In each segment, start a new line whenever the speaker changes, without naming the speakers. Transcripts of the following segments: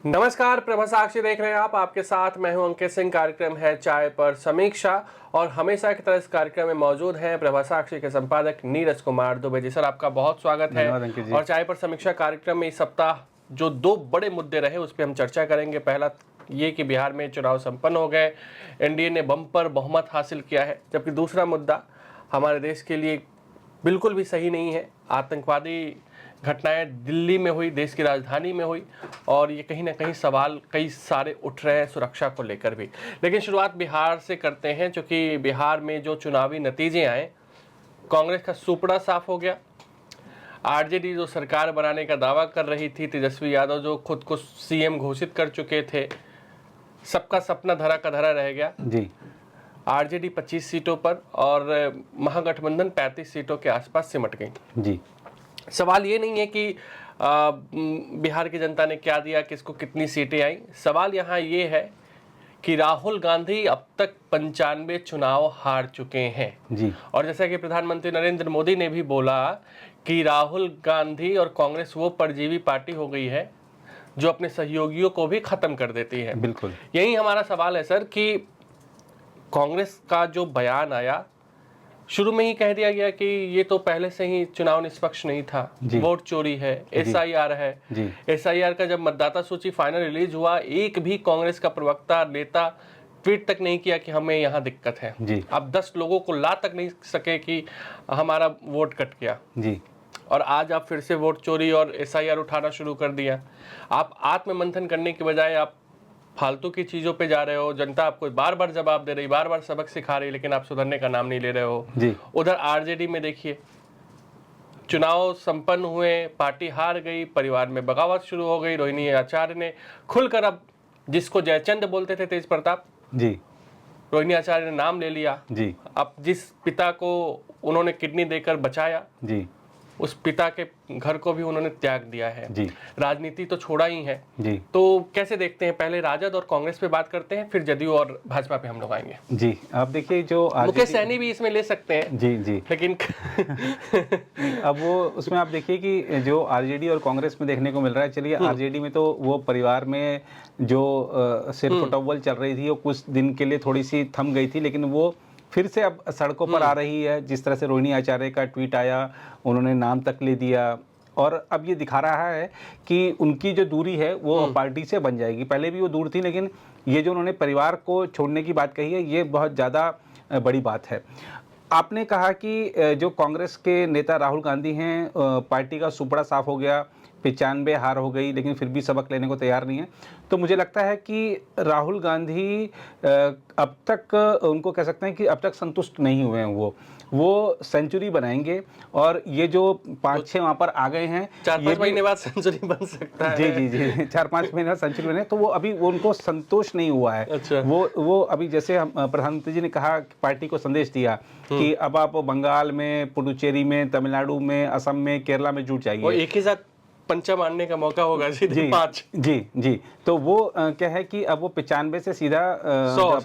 नमस्कार, प्रभा साक्षी देख रहे हैं आप। आपके साथ मैं हूं अंकित सिंह। कार्यक्रम है चाय पर समीक्षा और हमेशा की तरह इस कार्यक्रम में मौजूद हैं प्रभा साक्षी के संपादक नीरज कुमार दुबे जी। सर, आपका बहुत स्वागत है। और चाय पर समीक्षा कार्यक्रम में इस सप्ताह जो दो बड़े मुद्दे रहे उस पर हम चर्चा करेंगे। पहला ये कि बिहार में चुनाव संपन्न हो गए, एनडीए ने बम्पर बहुमत हासिल किया है। जबकि दूसरा मुद्दा हमारे देश के लिए बिल्कुल भी सही नहीं है। आतंकवादी घटनाएं दिल्ली में हुई, देश की राजधानी में हुई, और ये कहीं ना कहीं सवाल कई सारे उठ रहे हैं सुरक्षा को लेकर भी। लेकिन शुरुआत बिहार से करते हैं, क्योंकि बिहार में जो चुनावी नतीजे आए, कांग्रेस का सुपड़ा साफ हो गया। आरजेडी जो सरकार बनाने का दावा कर रही थी, तेजस्वी यादव जो खुद को सीएम घोषित कर चुके थे, सबका सपना धरा का धरा रह गया
जी।
आरजेडी 25 सीटों पर और महागठबंधन 35 सीटों के आसपास सिमट गई
जी।
सवाल ये नहीं है कि बिहार की जनता ने क्या दिया, किसको कितनी सीटें आई। सवाल यहाँ ये है कि राहुल गांधी अब तक 95 चुनाव हार चुके हैं
जी।
और जैसा कि प्रधानमंत्री नरेंद्र मोदी ने भी बोला कि राहुल गांधी और कांग्रेस वो परजीवी पार्टी हो गई है जो अपने सहयोगियों को भी खत्म कर देती है।
बिल्कुल
यही हमारा सवाल है सर कि कांग्रेस का जो बयान आया, शुरू में ही कह दिया गया कि ये तो पहले से ही चुनाव निष्पक्ष नहीं था, वोट चोरी है, एसआईआर है। एसआईआर का जब मतदाता सूची फाइनल रिलीज हुआ, एक भी कांग्रेस का प्रवक्ता नेता ट्वीट तक नहीं किया कि हमें यहाँ दिक्कत है। अब 10 लोगों को ला तक नहीं सके कि हमारा वोट कट गया जी। और आज आप फिर से वोट चोरी और एसआईआर उठाना शुरू कर दिया। आप आत्ममंथन करने के बजाय आप फालतू की चीजों पे जा रहे हो। जनता आपको बार बार जवाब दे रही, बार बार सबक सिखा रही, लेकिन आप सुधरने का नाम नहीं ले रहे हो जी। उधर आरजेडी में देखिए, चुनाव संपन्न हुए, पार्टी हार गई, परिवार में बगावत शुरू हो गई। रोहिणी आचार्य ने खुलकर, अब जिसको जयचंद बोलते थे तेज प्रताप जी, रोहिणी आचार्य ने नाम ले लिया जी। अब जिस पिता को उन्होंने किडनी देकर बचाया जी, उस पिता के घर को भी उन्होंने त्याग दिया है जी। राजनीति तो छोड़ा ही है जी। तो कैसे देखते हैं, पहले राजद और कांग्रेस पे बात करते हैं, फिर जदयू और भाजपा पे हम लोग आएंगे जी।
आप देखिए, जो
मुकेश सहनी भी इसमें ले सकते हैं
जी जी, लेकिन अब वो उसमें आप देखिए कि जो आरजेडी और कांग्रेस में देखने को मिल रहा है। चलिए, आरजेडी में तो वो परिवार में जो सिर फुटबॉल चल रही थी वो कुछ दिन के लिए थोड़ी सी थम गई थी, लेकिन वो फिर से अब सड़कों पर आ रही है। जिस तरह से रोहिणी आचार्य का ट्वीट आया, उन्होंने नाम तक ले दिया, और अब ये दिखा रहा है कि उनकी जो दूरी है वो पार्टी से बन जाएगी। पहले भी वो दूर थी, लेकिन ये जो उन्होंने परिवार को छोड़ने की बात कही है, ये बहुत ज़्यादा बड़ी बात है। आपने कहा कि जो कांग्रेस के नेता राहुल गांधी हैं, पार्टी का सुपड़ा साफ हो गया, 95 हार हो गई, लेकिन फिर भी सबक लेने को तैयार नहीं है। तो मुझे लगता है कि राहुल गांधी अब तक, उनको कह सकते हैं कि अब तक संतुष्ट नहीं हुए हैं। वो सेंचुरी बनाएंगे, और ये जो 5-6 वहाँ पर आ गए हैं,
4-5 महीने बाद सेंचुरी बन सकता है
जी जी जी, 4-5 महीने बाद सेंचुरी बने, तो वो अभी उनको संतोष नहीं हुआ है। अच्छा। वो अभी, जैसे हम प्रधानमंत्री जी ने कहा, पार्टी को संदेश दिया कि अब आप बंगाल में, पुडुचेरी में, तमिलनाडु में, असम में, केरला में जुट जाइए।
एक ही साथ पंचा मारने का मौका होगा सीधे 5
जी जी। तो वो क्या है कि अब वो 95 से सीधा
100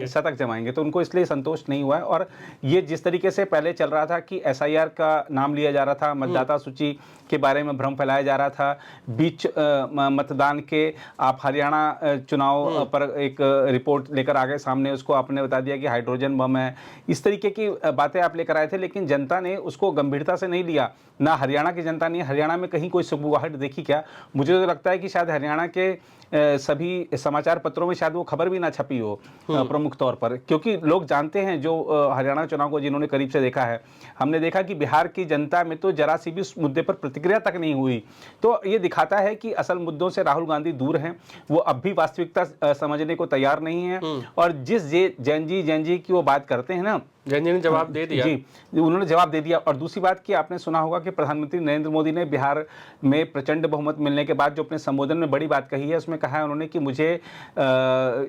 शतक
जमाएंगे, तो उनको इसलिए संतोष नहीं हुआ है। और ये जिस तरीके से पहले चल रहा था कि एसआईआर का नाम लिया जा रहा था, मतदाता सूची के बारे में भ्रम फैलाया जा रहा था, बीच मतदान के आप हरियाणा चुनाव पर एक रिपोर्ट लेकर आ गए सामने, उसको आपने बता दिया कि हाइड्रोजन बम है, इस तरीके की बातें आप लेकर आए थे, लेकिन जनता ने उसको गंभीरता से नहीं लिया। ना हरियाणा की जनता ने, हरियाणा में कहीं कोई सुगबुगाहट देखी क्या? मुझे तो लगता है कि शायद हरियाणा के सभी समाचार पत्रों में शायद वो खबर भी ना छपी हो प्रमुख तौर पर, क्योंकि लोग जानते हैं, जो हरियाणा चुनाव को जिन्होंने करीब से देखा है, हमने देखा कि बिहार की जनता में तो जरा सी भी उस मुद्दे पर प्रतिक्रिया तक नहीं हुई। तो ये दिखाता है कि असल मुद्दों से राहुल गांधी दूर हैं, वो अब भी वास्तविकता समझने को तैयार नहीं है। और जिस जैन जी की वो बात करते हैं ना,
जैन जी ने जवाब दे दिया
जी, उन्होंने जवाब दे दिया। और दूसरी बात कि आपने सुना होगा कि प्रधानमंत्री नरेंद्र मोदी ने बिहार में प्रचंड बहुमत मिलने के बाद जो अपने संबोधन में बड़ी बात कही है, उसमें कहा है उन्होंने कि मुझे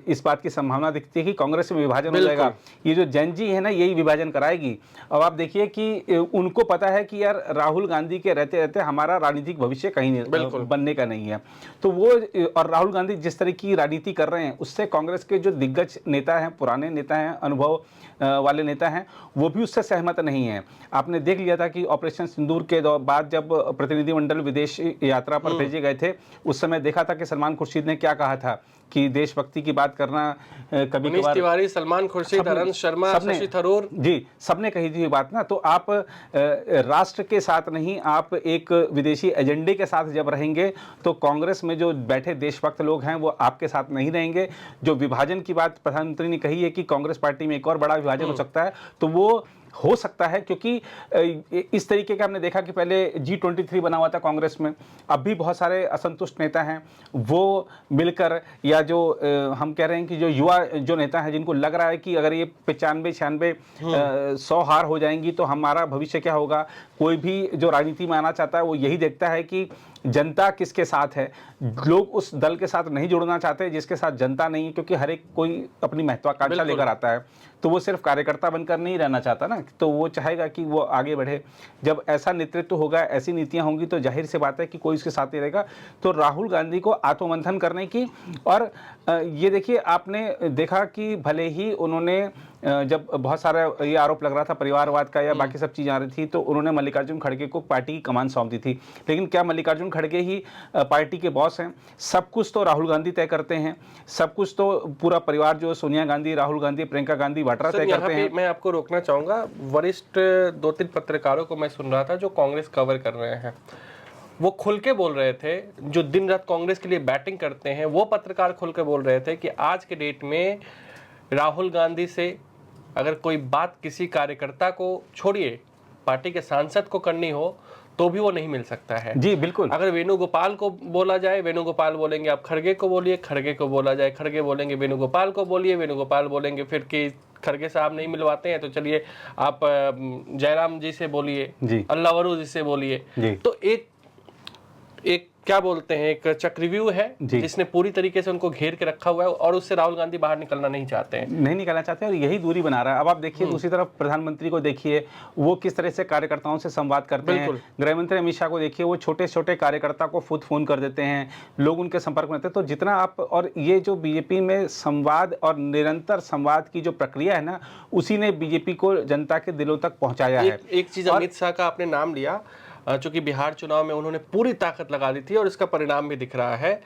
इस बात की संभावना दिखती है कि कांग्रेस में विभाजन हो जाएगा। ये जो जैन जी है ना, यही विभाजन कराएगी। अब आप देखिए कि उनको पता है कि यार राहुल गांधी के रहते रहते हमारा राजनीतिक भविष्य कहीं नहीं बनने का नहीं है। तो वो, और राहुल गांधी जिस तरह की राजनीति कर रहे हैं, उससे कांग्रेस के जो दिग्गज नेता हैं, पुराने नेता हैं, अनुभव वाले नेता हैं वो भी उससे सहमत नहीं है। आपने देख लिया था कि ऑपरेशन सिंदूर के बाद जब प्रतिनिधिमंडल विदेश यात्रा पर भेजे गए थे, उस समय देखा था कि सलमान खुर्शीद ने क्या कहा था कि देशभक्ति की बात करना कभी
मनीष
कभार,
तिवारी, सलमान खुर्शीद, अरविंद शर्मा, शशि थरूर,
जी सबने कही थी ये बात ना। तो आप राष्ट्र के साथ नहीं, आप एक विदेशी एजेंडे के साथ जब रहेंगे तो कांग्रेस में जो बैठे देशभक्त लोग हैं वो आपके साथ नहीं रहेंगे। जो विभाजन की बात प्रधानमंत्री ने कही है कि कांग्रेस पार्टी में एक और बड़ा विभाजन हो सकता है, तो वो हो सकता है क्योंकि इस तरीके का हमने देखा कि पहले G23 बना हुआ था कांग्रेस में, अब भी बहुत सारे असंतुष्ट नेता हैं वो मिलकर, या जो हम कह रहे हैं कि जो युवा जो नेता हैं जिनको लग रहा है कि अगर ये 95-96 100 हार हो जाएंगी तो हमारा भविष्य क्या होगा। कोई भी जो राजनीति में आना चाहता है वो यही देखता है कि जनता किसके साथ है। लोग उस दल के साथ नहीं जुड़ना चाहते जिसके साथ जनता नहीं है, क्योंकि हर एक कोई अपनी महत्वाकांक्षा लेकर आता है, तो वो सिर्फ कार्यकर्ता बनकर नहीं रहना चाहता ना, तो वो चाहेगा कि वो आगे बढ़े। जब ऐसा नेतृत्व होगा, ऐसी नीतियां होंगी, तो जाहिर सी बात है कि कोई इसके साथ ही रहेगा। तो राहुल गांधी को आत्ममंथन करने की, और ये देखिए आपने देखा कि भले ही उन्होंने जब बहुत सारा ये आरोप लग रहा था परिवारवाद का या बाकी सब चीज़ आ रही थी, तो उन्होंने मल्लिकार्जुन खड़गे को पार्टी की कमान सौंप दी थी, लेकिन क्या मल्लिकार्जुन खड़गे ही पार्टी के बॉस हैं? सब कुछ तो राहुल गांधी तय करते हैं, सब कुछ तो पूरा परिवार जो सोनिया गांधी, राहुल गांधी, प्रियंका गांधी वाड्रा तय करते हैं।
मैं आपको रोकना चाहूंगा, वरिष्ठ 2-3 पत्रकारों को मैं सुन रहा था जो कांग्रेस कवर कर रहे हैं, वो खुल के बोल रहे थे, जो दिन रात कांग्रेस के लिए बैटिंग करते हैं वो पत्रकार खुल के बोल रहे थे कि आज के डेट में राहुल गांधी से अगर कोई बात किसी कार्यकर्ता को छोड़िए पार्टी के सांसद को करनी हो तो भी वो नहीं मिल सकता है।
जी बिल्कुल।
अगर वेणुगोपाल को बोला जाए, वेणुगोपाल बोलेंगे आप खड़गे को बोलिए, खड़गे को बोला जाए, खड़गे बोलेंगे वेणुगोपाल को बोलिए, वेणुगोपाल बोलेंगे फिर कि खड़गे साहब नहीं मिलवाते हैं तो चलिए आप जयराम जी से बोलिए, अल्लावरू जी से बोलिए। तो एक क्या बोलते हैं, एक चक्रव्यूह है जिसने पूरी तरीके से उनको घेर के रखा हुआ है, और उससे राहुल गांधी बाहर निकलना नहीं चाहते हैं,
नहीं निकलना चाहते हैं, और यही दूरी बना रहा है। अब आप देखिए दूसरी तरफ प्रधानमंत्री को देखिए, वो किस तरह से कार्यकर्ताओं से संवाद करते हैं। गृह मंत्री अमित शाह को देखिए, वो छोटे छोटे कार्यकर्ता को खुद फोन कर देते हैं, लोग उनके संपर्क में रहते हैं। तो जितना आप, और ये जो बीजेपी में संवाद और निरंतर संवाद की जो प्रक्रिया है ना, उसी ने बीजेपी को जनता के दिलों तक पहुंचाया है।
एक चीज अमित शाह का आपने नाम लिया, चूंकि बिहार चुनाव में उन्होंने पूरी ताकत लगा दी थी और इसका परिणाम भी दिख रहा है।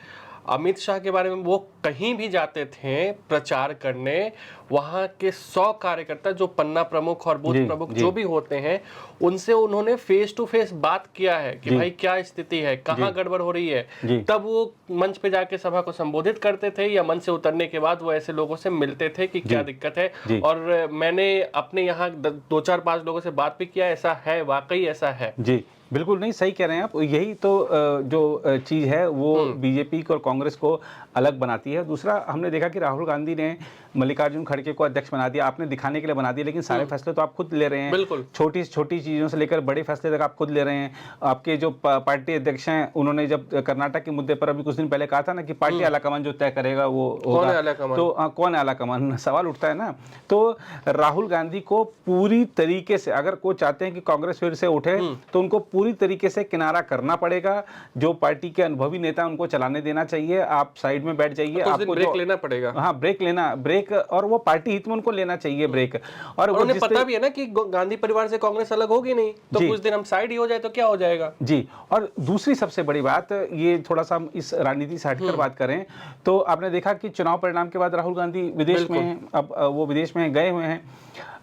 अमित शाह के बारे में वो कहीं भी जाते थे प्रचार करने, वहां के 100 कार्यकर्ता जो पन्ना प्रमुख और बूथ प्रमुख जो भी होते हैं, उनसे उन्होंने फेस टू फेस बात किया है कि भाई क्या स्थिति है, कहाँ गड़बड़ हो रही है। तब वो मंच पे जाके सभा को संबोधित करते थे, या मंच से उतरने के बाद वो ऐसे लोगों से मिलते थे कि क्या दिक्कत है। और मैंने अपने यहाँ 2-4-5 लोगों से बात भी किया, ऐसा है, वाकई ऐसा है।
जी बिल्कुल, नहीं सही कह रहे हैं आप। यही तो जो चीज़ है वो बीजेपी को और कांग्रेस को अलग बनाती है। दूसरा, हमने देखा कि राहुल गांधी ने मल्लिकार्जुन खड़गे को अध्यक्ष बना दिया, आपने दिखाने के लिए बना दिया, लेकिन सारे फैसले तो आप खुद ले रहे हैं।
बिल्कुल,
छोटी छोटी चीज़ों से लेकर बड़े फैसले तक आप खुद ले रहे हैं। आपके जो पार्टी अध्यक्ष हैं, उन्होंने जब कर्नाटक के मुद्दे पर अभी कुछ दिन पहले कहा था ना कि पार्टी आलाकमान जो तय करेगा वो होगा, तो कौन है आलाकमान, सवाल उठता है ना। तो राहुल गांधी को पूरी तरीके से, अगर कोई चाहते हैं कि कांग्रेस फिर से उठे, तो उनको पूरी तरीके से किनारा करना पड़ेगा। जो पार्टी के अनुभवी नेता उनको चलाने देना चाहिए, आप साइड में बैठ जाइए, आपको
ब्रेक लेना पड़ेगा।
हाँ, ब्रेक, और वो पार्टी हित में उनको लेना चाहिए ब्रेक। और
उन्हें पता भी है ना कि गांधी परिवार से कांग्रेस अलग होगी नहीं, तो कुछ दिन हम साइड ही हो जाए तो क्या हो जाएगा।
जी, और दूसरी सबसे बड़ी बात, ये थोड़ा सा हम इस राजनीति से हटकर बात करें, तो आपने देखा कि चुनाव परिणाम के बाद राहुल गांधी विदेश में हैं। अब वो विदेश में गए हुए हैं।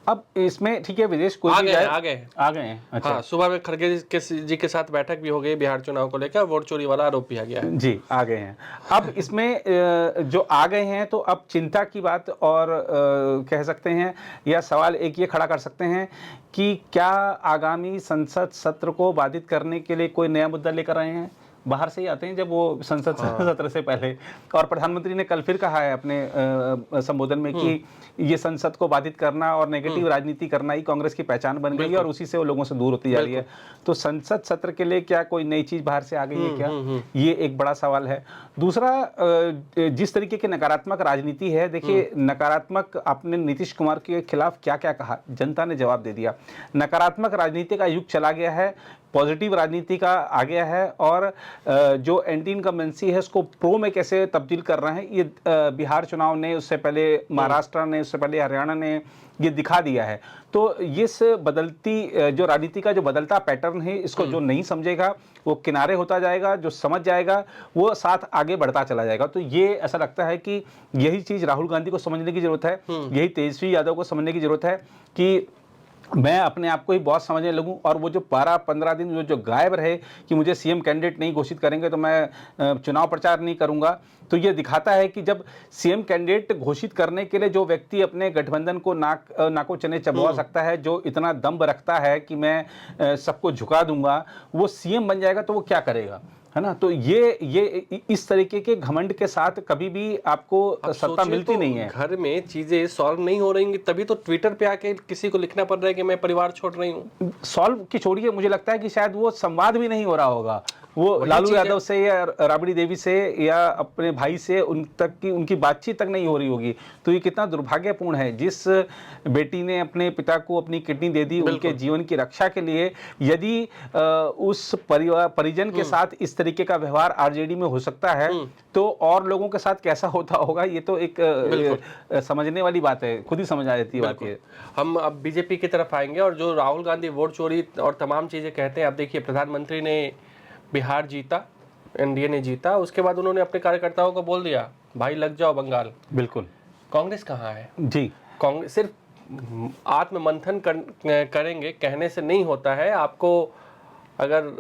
अब इसमें ठीक है, विदेश कोई भी जाए, आ गए हैं। अच्छा,
हाँ, सुबह में खड़गे जी के साथ बैठक भी हो गई बिहार चुनाव को लेकर, वोट चोरी वाला आरोप भी आ गया है।
जी, आ गए हैं। अब इसमें जो आ गए हैं, तो अब चिंता की बात और कह सकते हैं, या सवाल एक ये खड़ा कर सकते हैं कि क्या आगामी संसद सत्र को बाधित करने के लिए कोई नया मुद्दा लेकर आए हैं? बाहर से ही आते हैं जब वो संसद सत्र से पहले। और प्रधानमंत्री ने कल फिर कहा है अपने संबोधन में कि ये संसद को बाधित करना और नेगेटिव राजनीति करना ही कांग्रेस की पहचान बन गई है, और उसी से वो लोगों से दूर होती जा रही है। तो संसद सत्र के लिए क्या कोई नई चीज बाहर से आ गई है क्या? ये एक बड़ा सवाल है। दूसरा, जिस तरीके की नकारात्मक राजनीति है, देखिए नकारात्मक, आपने नीतीश कुमार के खिलाफ क्या क्या कहा, जनता ने जवाब दे दिया। नकारात्मक राजनीति का युग चला गया है, पॉजिटिव राजनीति का आ गया है और जो एंटी इनकम्बेंसी है उसको प्रो में कैसे तब्दील कर रहे हैं, ये बिहार चुनाव ने, उससे पहले महाराष्ट्र ने, उससे पहले हरियाणा ने ये दिखा दिया है। तो इस बदलती जो राजनीति का जो बदलता पैटर्न है, इसको जो नहीं समझेगा वो किनारे होता जाएगा, जो समझ जाएगा वो साथ आगे बढ़ता चला जाएगा। तो ये ऐसा लगता है कि यही चीज़ राहुल गांधी को समझने की जरूरत है, यही तेजस्वी यादव को समझने की जरूरत है कि मैं अपने आप को ही बॉस समझने लगूं और वो जो 12-15 दिन जो गायब रहे कि मुझे सीएम कैंडिडेट नहीं घोषित करेंगे तो मैं चुनाव प्रचार नहीं करूंगा, तो ये दिखाता है कि जब सीएम कैंडिडेट घोषित करने के लिए जो व्यक्ति अपने गठबंधन को नाको चने चबवा सकता है, जो इतना दम्भ रखता है कि मैं सबको झुका दूंगा, वो सीएम बन जाएगा तो वो क्या करेगा, है ना। तो ये इस तरीके के घमंड के साथ कभी भी आपको सत्ता मिलती
तो
नहीं है।
घर में चीजें सॉल्व नहीं हो रही, तभी तो ट्विटर पे आके किसी को लिखना पड़ रहा है कि मैं परिवार छोड़ रही हूँ।
सॉल्व की छोड़िए, मुझे लगता है कि शायद वो संवाद भी नहीं हो रहा होगा, वो लालू यादव से या राबड़ी देवी से या अपने भाई से उनकी बातचीत तक नहीं हो रही होगी। तो ये कितना दुर्भाग्यपूर्ण है, जिस बेटी ने अपने पिता को अपनी किडनी दे दी उनके जीवन की रक्षा के लिए, यदि उस परिजन के साथ इस तरीके का व्यवहार आरजेडी में हो सकता है तो और लोगों के साथ कैसा होता होगा, ये तो एक समझने वाली बात है, खुद ही समझ आ जाती है बात ये।
हम अब बीजेपी की तरफ आएंगे और जो राहुल गांधी वोट चोरी और तमाम चीजें कहते हैं, आप देखिए प्रधानमंत्री ने बिहार जीता, एनडीए ने जीता, उसके बाद उन्होंने अपने कार्यकर्ताओं को बोल दिया भाई लग जाओ बंगाल।
बिल्कुल।
कांग्रेस कहाँ है
जी?
कांग्रेस सिर्फ आत्ममंथन करेंगे कहने से नहीं होता है। आपको अगर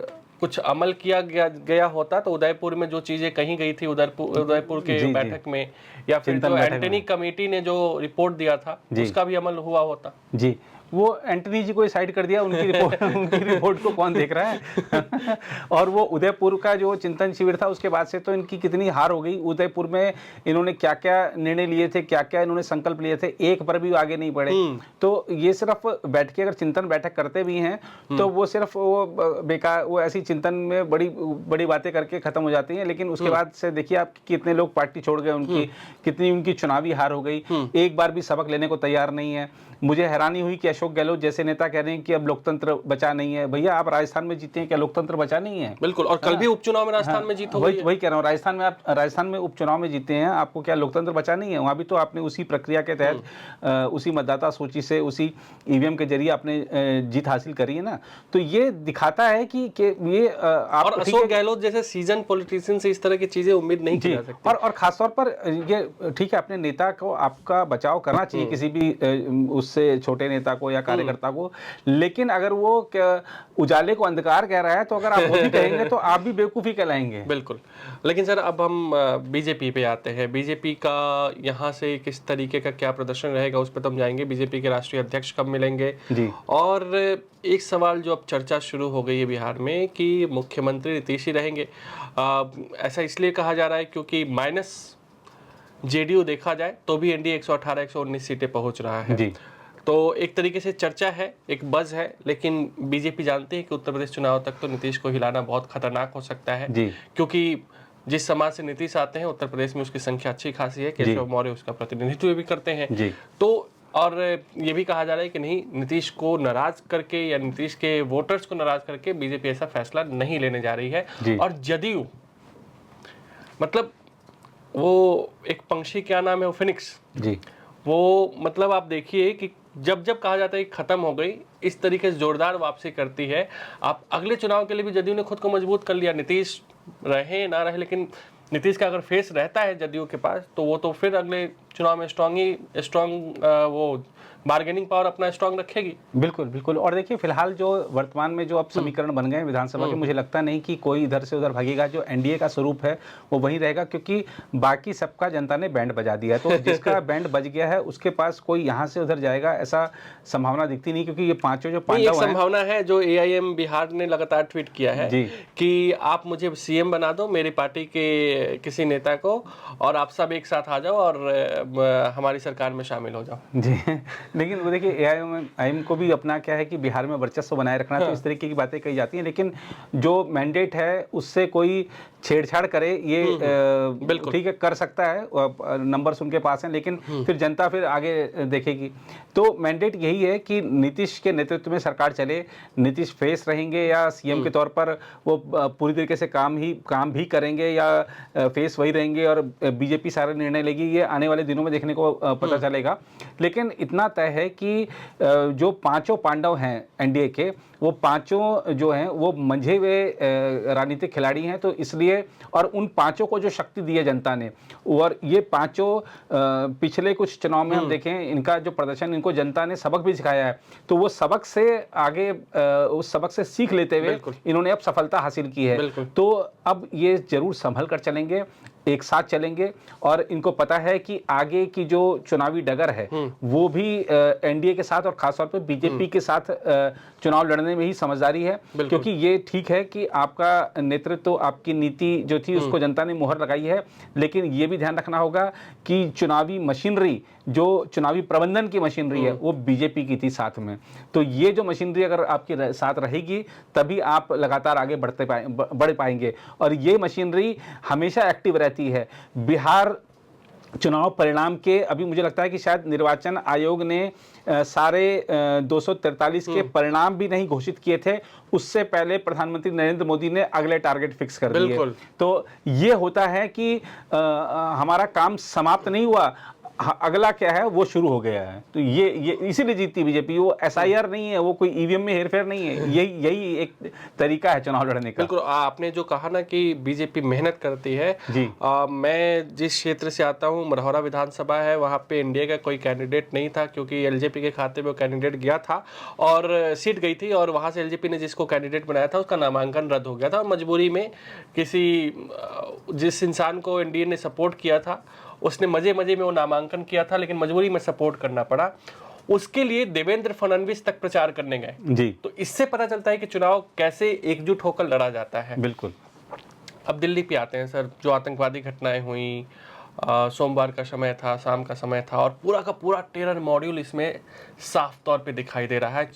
कुछ अमल किया गया होता तो उदयपुर में जो चीजें कही गई थी उदयपुर के बैठक में, या फिर जो एंटनी कमेटी ने जो रिपोर्ट दिया था उसका भी अमल हुआ होता।
जी, वो एंटनी जी को साइड कर दिया, उनकी रिपोर्ट को कौन देख रहा है। और वो उदयपुर का जो चिंतन शिविर था उसके बाद से तो इनकी कितनी हार हो गई। उदयपुर में इन्होंने क्या क्या निर्णय लिए थे, क्या क्या इन्होंने संकल्प लिए थे, एक पर भी आगे नहीं बढ़े। तो ये सिर्फ बैठ के अगर चिंतन बैठक करते भी हैं तो वो सिर्फ वो बेकार, वो ऐसी चिंतन में बड़ी बड़ी बातें करके खत्म हो जाती हैं, लेकिन उसके बाद से देखिए आप कितने लोग पार्टी छोड़ गए, उनकी कितनी उनकी चुनावी हार हो गई, एक बार भी सबक लेने को तैयार नहीं है। मुझे हैरानी हुई कि अशोक गहलोत जैसे नेता कह रहे हैं कि अब लोकतंत्र बचा नहीं है। भैया आप राजस्थान में जीते हैं, क्या लोकतंत्र बचा नहीं है?
बिल्कुल, और कल भी उपचुनाव में राजस्थान में जीत हो गई है।
वही कह रहा हूँ, राजस्थान में उपचुनाव में जीते हैं, आपको क्या लोकतंत्र बचा नहीं है? वहाँ भी तो आपने उसी प्रक्रिया के तहत उसी मतदाता सूची से, उसी ईवीएम के जरिए आपने जीत हासिल करी है ना। तो ये दिखाता है कि ये
और अशोक गहलोत जैसे सीजन पॉलिटिशियन से इस तरह की चीजें उम्मीद नहीं की जा सकती।
और खासतौर पर ये ठीक है, अपने नेता को आपका बचाव करना चाहिए, किसी भी उससे छोटे नेता को या कार्यकर्ता को, लेकिन अगर वो उजाले को अंधकार कह रहा है तो अगर आप वो भी कहेंगे तो आप भी बेवकूफ़ी कहलाएंगे।
बिल्कुल। लेकिन सर अब हम बीजेपी पे आते हैं। बीजेपी का यहाँ से किस तरीके का क्या प्रदर्शन रहेगा उस पर तो हम जाएंगे। बीजेपी के राष्ट्रीय अध्यक्ष कब मिलेंगे जी? और एक सवाल जो अब चर्चा शुरू हो गई है बिहार में कि मुख्यमंत्री नीतीश ही रहेंगे। ऐसा इसलिए कहा जा रहा है क्योंकि माइनस जेडीयू देखा जाए तो भी एनडीए 118-119 सीटें पहुंच रहा है जी। तो एक तरीके से चर्चा है, एक बज़ है, लेकिन बीजेपी जानती है कि उत्तर प्रदेश चुनाव तक तो नीतीश को हिलाना बहुत खतरनाक हो सकता है जी। क्योंकि जिस समाज से नीतीश आते हैं उत्तर प्रदेश में उसकी संख्या अच्छी खासी है, केशव मौर्य उसका प्रतिनिधित्व भी करते हैं जी। तो और ये भी कहा जा रहा है कि नहीं, नीतीश को नाराज करके या नीतीश के वोटर्स को नाराज करके बीजेपी ऐसा फैसला नहीं लेने जा रही है। और जदयू मतलब वो एक पंक्षी, क्या नाम है वो, फिनिक्स जी, वो मतलब आप देखिए कि जब जब कहा जाता है कि खत्म हो गई, इस तरीके से जोरदार वापसी करती है। आप अगले चुनाव के लिए भी जदयू ने खुद को मजबूत कर लिया, नीतीश रहे ना रहे, लेकिन नीतीश का अगर फेस रहता है जदयू के पास तो वो तो फिर अगले चुनाव में स्ट्रॉन्ग वो बार्गेनिंग पावर अपना स्ट्रॉन्ग रखेगी। बिल्कुल बिल्कुल। और देखिए फिलहाल जो वर्तमान में जो अब समीकरण बन गए विधानसभा के, मुझे लगता नहीं कि कोई इधर से उधर भागेगा। जो एनडीए का स्वरूप है वो वही रहेगा, क्योंकि बाकी सबका जनता ने बैंड बजा दिया है। तो जिसका बैंड बज गया है उसके पास कोई यहाँ से उधर जाएगा ऐसा संभावना दिखती नहीं, क्योंकि ये पांचों जो पांडव हैं, संभावना है जो एआईएम बिहार ने लगातार ट्वीट किया है कि आप मुझे सीएम बना दो, मेरी पार्टी के किसी नेता को, और आप सब एक साथ आ जाओ और हमारी सरकार में शामिल हो जाओ जी।
लेकिन वो देखिए एआईएम को भी अपना क्या है कि बिहार में वर्चस्व बनाए रखना, तो इस तरीके की बातें कही जाती हैं, लेकिन जो मैंडेट है उससे कोई छेड़छाड़ करे ये
बिल्कुल
ठीक है, कर सकता है, नंबर्स उनके पास हैं, लेकिन फिर जनता फिर आगे देखेगी। तो मैंडेट यही है कि नीतीश के नेतृत्व में सरकार चले, नीतीश फेस रहेंगे या सीएम के तौर पर वो पूरी तरीके से काम भी करेंगे या फेस वही रहेंगे और बीजेपी सारे निर्णय लेगी, ये आने वाले दिनों में देखने को पता चलेगा। लेकिन इतना तय है कि जो पांचों पांडव हैं एनडीए के, वो पांचों जो हैं वो मंझे हुए राजनीतिक खिलाड़ी हैं, तो इसलिए और उन पांचों को जो शक्ति दी है जनता ने, और ये पांचों पिछले कुछ चुनाव में हम देखें इनका जो प्रदर्शन, इनको जनता ने सबक भी सिखाया है, तो वो सबक से आगे उस सबक से सीख लेते हुए इन्होंने अब सफलता हासिल की है। तो अब ये जरूर संभल कर चलेंगे, एक साथ चलेंगे, और इनको पता है कि आगे की जो चुनावी डगर है वो भी एनडीए के साथ और खासतौर पे बीजेपी के साथ चुनाव लड़ने में ही समझदारी है, क्योंकि ये ठीक है कि आपका नेतृत्व, आपकी नीति जो थी उसको जनता ने मुहर लगाई है, लेकिन ये भी ध्यान रखना होगा कि चुनावी मशीनरी, जो चुनावी प्रबंधन की मशीनरी है वो बीजेपी की थी साथ में। तो ये जो मशीनरी अगर आपके साथ रहेगी तभी आप लगातार आगे बढ़ पाएंगे, और ये मशीनरी हमेशा एक्टिव रहती है। बिहार चुनाव परिणाम के अभी मुझे लगता है कि शायद निर्वाचन आयोग ने सारे 243 के परिणाम भी नहीं घोषित किए थे, उससे पहले प्रधानमंत्री नरेंद्र मोदी ने अगले टारगेट फिक्स कर दिए। तो ये होता है कि हमारा काम समाप्त नहीं हुआ, अगला क्या है वो शुरू हो गया है। तो ये इसीलिए जीतती बीजेपी, वो एसआईआर नहीं है, वो कोई ईवीएम में हेरफेर नहीं है, यही एक तरीका है चुनाव लड़ने का।
बिल्कुल, आपने जो कहा ना कि बीजेपी मेहनत करती है
जी।
मैं जिस क्षेत्र से आता हूँ, मरहौरा विधानसभा है, वहाँ पे एनडीए का कोई कैंडिडेट नहीं था, क्योंकि एलजेपी के खाते में वो कैंडिडेट गया था और सीट गई थी, और वहाँ से एलजेपी ने जिसको कैंडिडेट बनाया था उसका नामांकन रद्द हो गया था, और मजबूरी में जिस इंसान को एनडीए ने सपोर्ट किया था उसने मजे में वो नामांकन किया था, लेकिन मजबूरी में सपोर्ट करना पड़ा। उसके लिए देवेंद्र फडणवीस तक प्रचार करने गए
जी।
तो इससे पता चलता है कि चुनाव कैसे एकजुट होकर लड़ा जाता है।
बिल्कुल।
अब दिल्ली पे आते हैं सर, जो आतंकवादी घटनाएं हुई, सोमवार का समय था, शाम का समय था, और पूरा का पूरा टेरर मॉड्यूल इसमें साफ तौर पे दिखाई दे रहा है।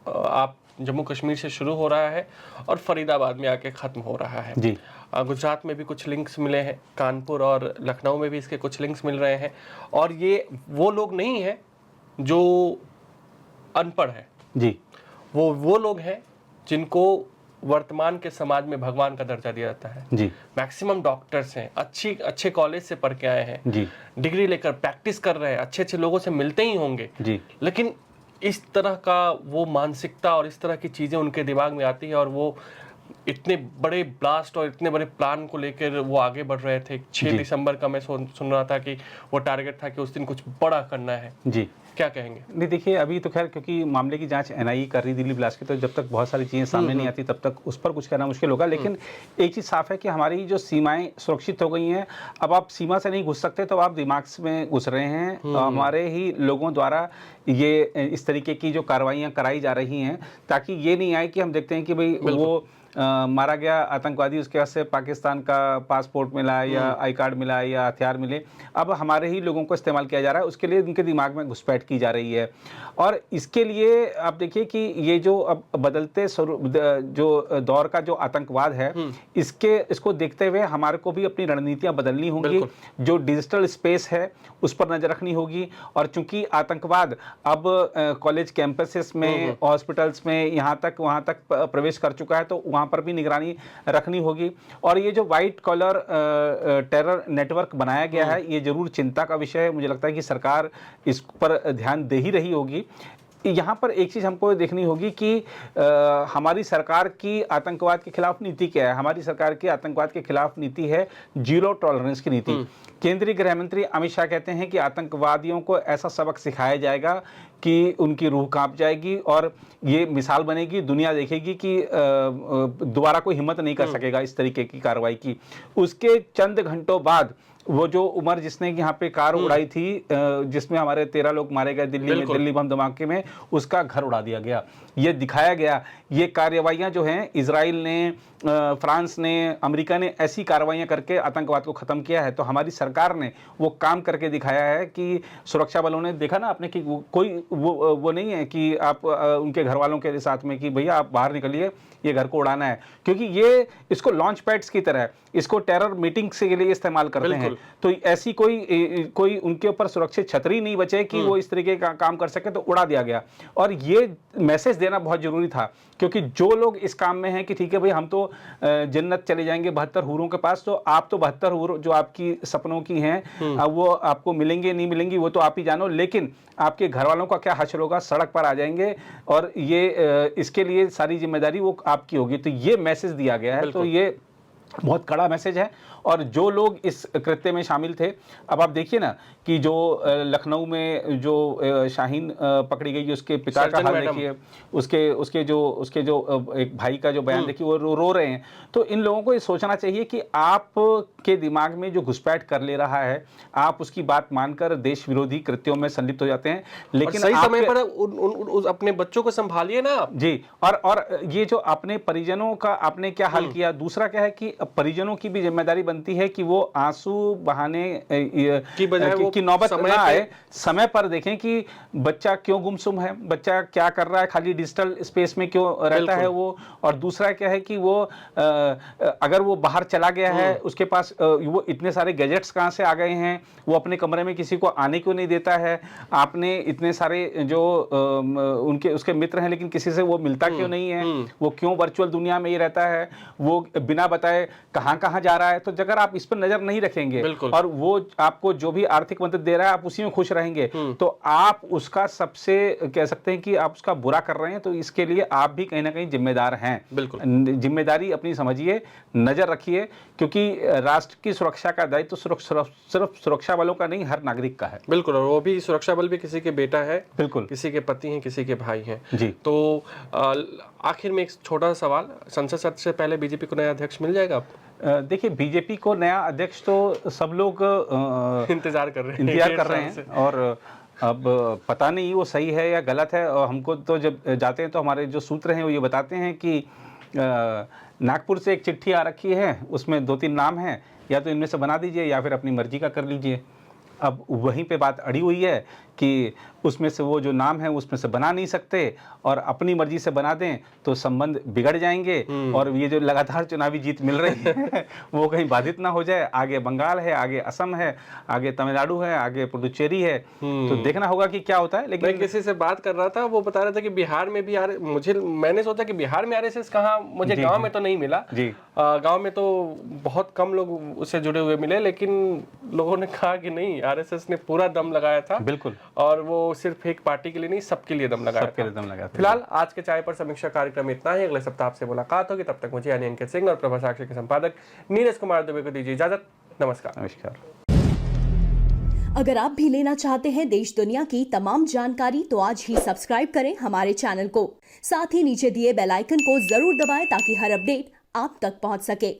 आप जम्मू कश्मीर से शुरू हो रहा है और फरीदाबाद में आके ख़त्म हो रहा है
जी।
गुजरात में भी कुछ लिंक्स मिले हैं, कानपुर और लखनऊ में भी इसके कुछ लिंक्स मिल रहे हैं, और ये वो लोग नहीं हैं जो अनपढ़ हैं
जी,
वो लोग हैं जिनको वर्तमान के समाज में भगवान का दर्जा दिया जाता है
जी।
मैक्सिमम डॉक्टर्स हैं, अच्छे कॉलेज से पढ़ के आए हैं
जी,
डिग्री लेकर प्रैक्टिस कर रहे हैं, अच्छे लोगों से मिलते ही होंगे
जी।
लेकिन इस तरह का वो मानसिकता और इस तरह की चीज़ें उनके दिमाग में आती है, और वो इतने बड़े ब्लास्ट और इतने बड़े प्लान को लेकर वो आगे बढ़ रहे थे। 6 दिसंबर का मैं सुन रहा था कि वो टारगेट था कि उस दिन कुछ बड़ा करना है।
जी,
क्या कहेंगे?
नहीं देखिए, अभी तो खैर क्योंकि मामले की जांच एनआईए कर रही दिल्ली ब्लास्ट की, तो जब तक बहुत सारी चीज़ें सामने नहीं आती तब तक उस पर कुछ कहना मुश्किल होगा। लेकिन एक चीज़ साफ है कि हमारी जो सीमाएं सुरक्षित हो गई हैं। अब आप सीमा से नहीं घुस सकते तो आप दिमाग में घुस रहे हैं। हमारे ही लोगों द्वारा ये इस तरीके की जो कार्रवाइयाँ कराई जा रही हैं, ताकि ये नहीं आए कि हम देखते हैं कि भाई वो मारा गया आतंकवादी, उसके पास से पाकिस्तान का पासपोर्ट मिला या आई कार्ड मिला या हथियार मिले, अब हमारे ही लोगों को इस्तेमाल किया जा रहा है, उसके लिए उनके दिमाग में घुसपैठ की जा रही है। और इसके लिए आप देखिए कि ये जो अब बदलते जो दौर का जो आतंकवाद है, इसको देखते हुए हमारे को भी अपनी रणनीतियां बदलनी होंगी। जो डिजिटल स्पेस है उस पर नजर रखनी होगी, और चूंकि आतंकवाद अब कॉलेज कैंपसेस में, हॉस्पिटल्स में, यहाँ तक वहाँ तक प्रवेश कर चुका है, तो वहाँ पर भी निगरानी रखनी होगी। और ये जो वाइट कॉलर टेरर नेटवर्क बनाया गया है, ये जरूर चिंता का विषय है। मुझे लगता है कि सरकार इस पर ध्यान दे ही रही होगी। यहाँ पर एक चीज़ हमको देखनी होगी कि हमारी सरकार की आतंकवाद के खिलाफ नीति क्या है। हमारी सरकार की आतंकवाद के खिलाफ नीति है जीरो टॉलरेंस की नीति। केंद्रीय गृह मंत्री अमित शाह कहते हैं कि आतंकवादियों को ऐसा सबक सिखाया जाएगा कि उनकी रूह कांप जाएगी, और ये मिसाल बनेगी, दुनिया देखेगी कि दोबारा कोई हिम्मत नहीं कर सकेगा इस तरीके की कार्रवाई की। उसके चंद घंटों बाद वो जो उमर जिसने यहाँ पे कार उड़ाई थी, जिसमें हमारे 13 लोग मारे गए दिल्ली बम धमाके में, उसका घर उड़ा दिया गया। ये दिखाया गया। ये कार्रवाइयां जो हैं, इजराइल ने, फ्रांस ने, अमेरिका ने ऐसी कार्रवाइयां करके आतंकवाद को खत्म किया है। तो हमारी सरकार ने वो काम करके दिखाया है कि सुरक्षा बलों ने देखा ना आपने कि कोई वो नहीं है कि आप उनके घर वालों के साथ में कि भैया आप बाहर निकलिए, ये घर को उड़ाना है, क्योंकि ये इसको लॉन्च पैड्स की तरह इसको टेरर मीटिंग्स के लिए इस्तेमाल करते हैं। तो ऐसी कोई उनके ऊपर सुरक्षित छतरी नहीं बचे कि वो इस तरीके का काम कर सके, तो उड़ा दिया गया। और ये मैसेज देना बहुत जरूरी था, क्योंकि जो लोग इस काम में हैं कि ठीक है भाई हम तो जन्नत चले जाएंगे 72 हूरों के पास, तो आप तो 72 हूर जो आपकी सपनों की हैं, अब वो आपको मिलेंगे नहीं मिलेंगी वो तो आप ही जानो, लेकिन आपके घर वालों का क्या हश्र होगा, सड़क पर आ जाएंगे और ये इसके लिए सारी जिम्मेदारी वो आपकी होगी। तो ये मैसेज दिया गया है। तो ये बहुत कड़ा मैसेज है। और जो लोग इस कृत्य में शामिल थे, अब आप देखिए ना कि जो लखनऊ में जो शाहीन पकड़ी गई, उसके पिता का हाल देखिए, उसके जो एक भाई का जो बयान देखिए, वो रो रहे हैं। तो इन लोगों को ये सोचना चाहिए कि आपके दिमाग में जो घुसपैठ कर ले रहा है, आप उसकी बात मानकर देश विरोधी कृत्यों में संलिप्त हो जाते हैं। लेकिन
सही समय पर अपने बच्चों को संभालिए ना
जी। और ये जो अपने परिजनों का आपने क्या हाल किया। दूसरा क्या है कि परिजनों की भी जिम्मेदारी बनती है कि वो आंसू बहाने की नौबत ना आए, समय पर देखें कि बच्चा क्यों गुमसुम है, बच्चा क्या कर रहा है, खाली डिजिटल स्पेस में क्यों रहता है वो। और दूसरा क्या है कि वो अगर वो बाहर चला गया है, उसके पास वो इतने सारे गैजेट्स कहां से आ गए हैं, वो अपने कमरे में किसी को आने क्यों नहीं देता है। आपने इतने सारे जो उसके मित्र हैं, लेकिन किसी से वो मिलता क्यों नहीं है, वो क्यों वर्चुअल दुनिया में ही रहता है, वो बिना बताए कहां जा रहा है। तो अगर आप इस पर नजर नहीं रखेंगे और वो आपको जो भी आर्थिक मदद दे रहा है आप उसी में खुश रहेंगे, तो आप उसका सबसे कह सकते हैं कि आप उसका बुरा कर रहे हैं। तो इसके लिए आप भी कहीं ना कहीं जिम्मेदार हैं।
बिल्कुल
जिम्मेदारी अपनी समझिए, नजर रखिए, क्योंकि राष्ट्र की सुरक्षा का दायित्व सिर्फ सुरक्षा बलों का नहीं, हर नागरिक का है।
बिल्कुल। और वो भी सुरक्षा बल भी किसी के बेटा है,
बिल्कुल,
किसी के पति हैं, किसी के भाई हैं
जी।
तो आखिर में एक छोटा सा सवाल, संसद सत्र से पहले बीजेपी को नया अध्यक्ष मिल जाएगा?
देखिए, बीजेपी को नया अध्यक्ष तो सब लोग
इंतजार कर रहे हैं
और अब पता नहीं वो सही है या गलत है। और हमको तो जब जाते हैं तो हमारे जो सूत्र हैं वो ये बताते हैं कि नागपुर से एक चिट्ठी आ रखी है, उसमें 2-3 नाम हैं, या तो इनमें से बना दीजिए या फिर अपनी मर्जी का कर लीजिए। अब वहीं पे बात अड़ी हुई है कि उसमें से वो जो नाम है उसमें से बना नहीं सकते, और अपनी मर्जी से बना दें तो संबंध बिगड़ जाएंगे और ये जो लगातार चुनावी जीत मिल रही है वो कहीं बाधित ना हो जाए। आगे बंगाल है, आगे असम है, आगे तमिलनाडु है, आगे पुडुचेरी है, तो देखना होगा कि क्या होता है। लेकिन
मैं किसी से बात कर रहा था, वो बता रहा था कि बिहार में भी मैंने सोचा कि बिहार में आरएसएस कहाँ, मुझे गाँव में तो नहीं मिला जी। गाँव में तो बहुत कम लोग उससे जुड़े हुए मिले, लेकिन लोगों ने कहा कि नहीं, आरएसएस ने पूरा दम लगाया था।
बिल्कुल।
और वो सिर्फ एक पार्टी के लिए नहीं, सबके लिए दम लगाया था। फिलहाल आज के चाय पर समीक्षा कार्यक्रम में इतना ही। अगले सप्ताह आपसे मुलाकात होगी। तब तक मुझे यानी अंकित सिंह और प्रभा साक्षी के संपादक नीरज कुमार दुबे को दीजिए इजाजत। नमस्कार।
अगर आप भी लेना चाहते हैं देश दुनिया की तमाम जानकारी, तो आज ही सब्सक्राइब करें हमारे चैनल को। साथ ही नीचे दिए बेल आइकन को जरूर दबाएं ताकि हर अपडेट आप तक पहुंच सके।